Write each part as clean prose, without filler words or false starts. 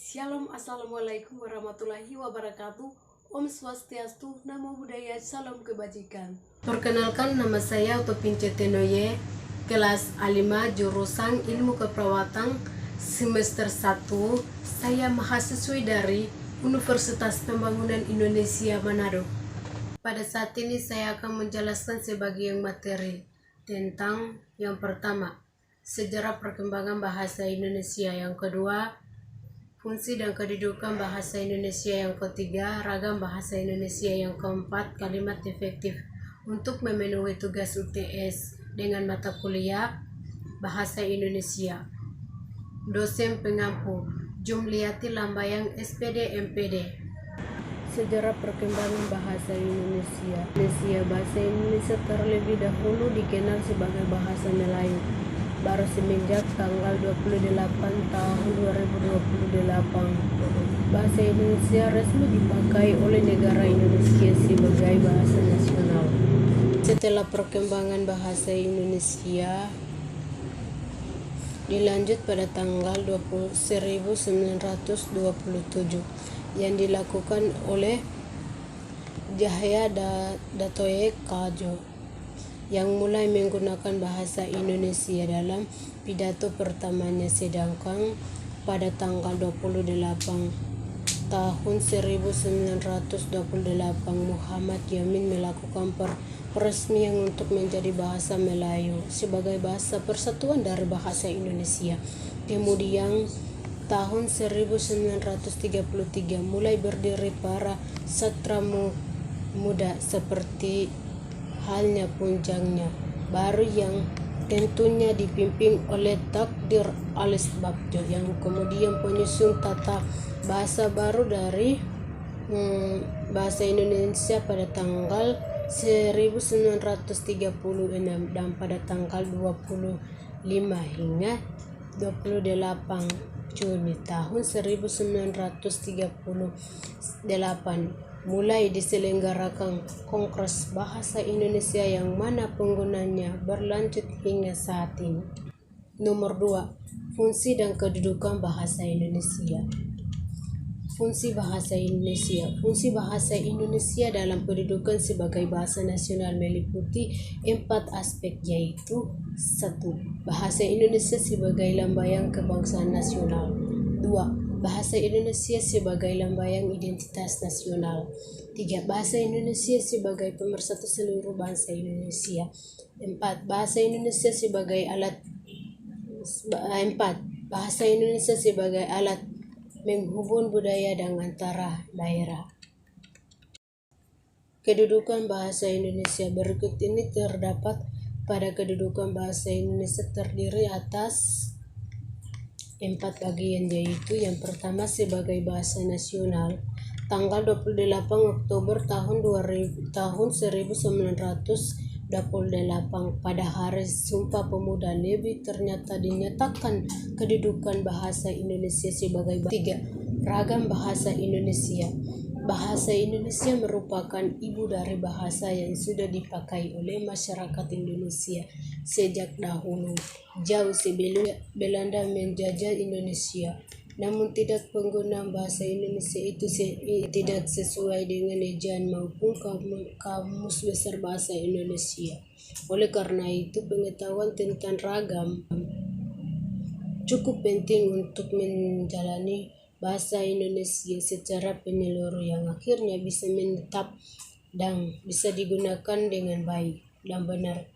Shalom, Assalamualaikum warahmatullahi wabarakatuh. Om Swastiastu, Namo Buddhaya, Salam Kebajikan. Perkenalkan, nama saya Utopince Tenoye, kelas A5 jurusan Ilmu Keperawatan semester 1. Saya mahasiswi dari Universitas Pembangunan Indonesia Manado. Pada saat ini saya akan menjelaskan sebagian materi tentang yang pertama, sejarah perkembangan bahasa Indonesia, yang kedua, fungsi dan kedudukan bahasa Indonesia, yang ketiga, ragam bahasa Indonesia, yang keempat, kalimat efektif untuk memenuhi tugas UTS dengan mata kuliah Bahasa Indonesia. Dosen pengampu Jumliati Lambayang, SPD MPD. Sejarah perkembangan bahasa Indonesia. Bahasa Indonesia terlebih dahulu dikenal sebagai bahasa Melayu. Baru semenjak tanggal 28 tahun 2028, bahasa Indonesia resmi dipakai oleh negara Indonesia sebagai bahasa nasional. Setelah perkembangan bahasa Indonesia dilanjut pada tanggal 1927 yang dilakukan oleh Djahya Datoe Kajo, yang mulai menggunakan bahasa Indonesia dalam pidato pertamanya, sedangkan pada tanggal 28 tahun 1928 Muhammad Yamin melakukan peresmian untuk menjadi bahasa Melayu sebagai bahasa persatuan dari bahasa Indonesia. Kemudian tahun 1933 mulai berdiri para sastra muda seperti halnya Punjangnya baru yang tentunya dipimpin oleh Takdir Alis Babjo, yang kemudian penyusun tata bahasa baru dari bahasa Indonesia pada tanggal 1936 dan pada tanggal 25 hingga 28 Juni tahun 1938 mulai diselenggarakan Kongres Bahasa Indonesia yang mana penggunanya berlanjut hingga saat ini. Nomor 2. Fungsi dan kedudukan bahasa Indonesia. Fungsi bahasa Indonesia. Fungsi bahasa Indonesia dalam kedudukan sebagai bahasa nasional meliputi 4 aspek, yaitu 1. Bahasa Indonesia sebagai lambang kebangsaan nasional. 2. Bahasa Indonesia sebagai lambang identitas nasional. 3. Bahasa Indonesia sebagai pemersatu seluruh bangsa Indonesia. 4. Bahasa Indonesia sebagai alat menghubung budaya dan antara daerah. Kedudukan bahasa Indonesia berikut ini terdapat pada kedudukan bahasa Indonesia terdiri atas 4 bagian, yaitu yang pertama sebagai bahasa nasional tanggal 28 Oktober tahun 1928 pada hari Sumpah Pemuda lebih ternyata dinyatakan kedudukan bahasa Indonesia sebagai 3. Ragam bahasa Indonesia. Bahasa Indonesia merupakan ibu dari bahasa yang sudah dipakai oleh masyarakat Indonesia sejak dahulu, jauh sebelum Belanda menjajah Indonesia. Namun tidak penggunaan bahasa Indonesia itu tidak sesuai dengan ejaan maupun kamus besar bahasa Indonesia. Oleh karena itu, pengetahuan tentang ragam cukup penting untuk menjalani bahasa Indonesia secara menyeluruh yang akhirnya bisa menetap dan bisa digunakan dengan baik dan benar.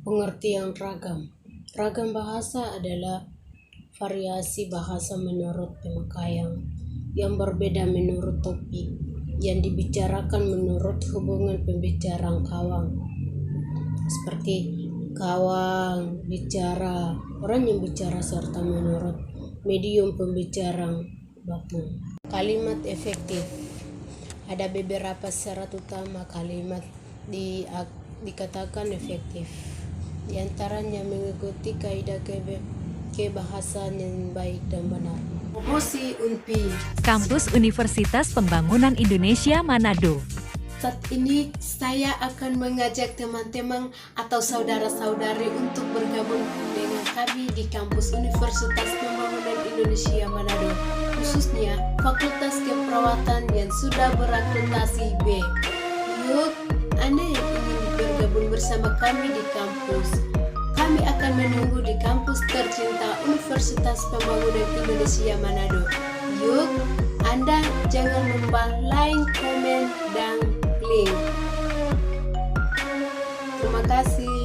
Pengertian ragam. Ragam bahasa adalah variasi bahasa menurut pemakaian yang berbeda menurut topik yang dibicarakan menurut hubungan pembicaraan kawan, seperti kawan bicara, orang yang bicara, serta menurut medium pembicaraan baku. Kalimat efektif. Ada beberapa syarat utama kalimat dikatakan efektif. Di antaranya mengikuti kaidah kebahasaan yang baik dan benar. Promosi UNPI, Kampus Universitas Pembangunan Indonesia Manado. Saat ini saya akan mengajak teman-teman atau saudara-saudari untuk bergabung dengan kami di Kampus Universitas Pembangunan Indonesia Manado. khususnya Fakultas Keperawatan yang sudah berakreditasi B. Yuk, Anda yang ingin bergabung bersama kami di kampus, kami akan menunggu di kampus tercinta Universitas Pembangunan Indonesia Manado. Yuk, Anda jangan lupa like, komen, dan link. Terima kasih.